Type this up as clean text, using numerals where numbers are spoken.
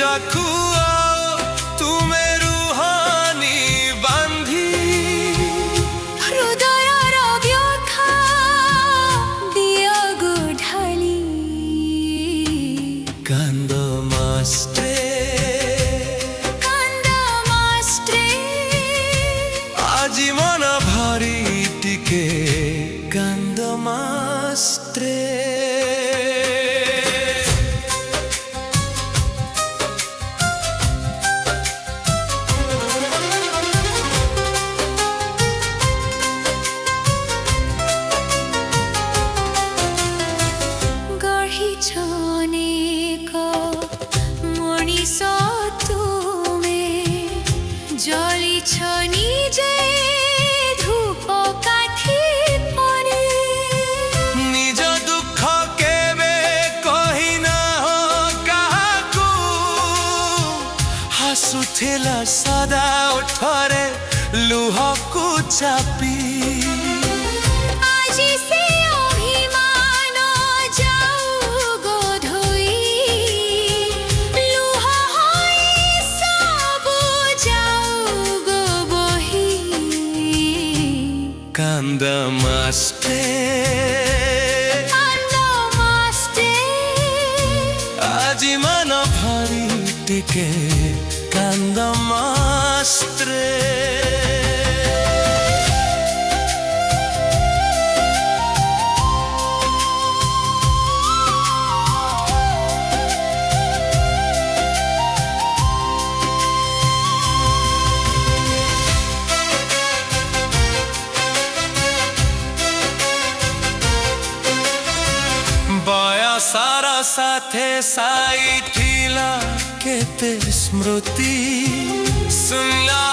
रखुओ तुमे रुहानी बांधी हृदयर व्यथा दियो गोढाली कांद मास्ट्रे আজি मन भारी टिके कांद मास्ट्रे নিজে ধূপ কাঠি পরে নিজ দুঃখ কেবে কহি না কাহাকু হাসুথিলা সদা ওঠরে লুহকু চাপি আজি সে অভিমান যাও গোধই লুহ হই সব যাও গো বহি কান্দ মাস্টে আজি मन भारी टिके कांद मास्ट्रे सारा साथे साई थीला केते स्मृति सुनला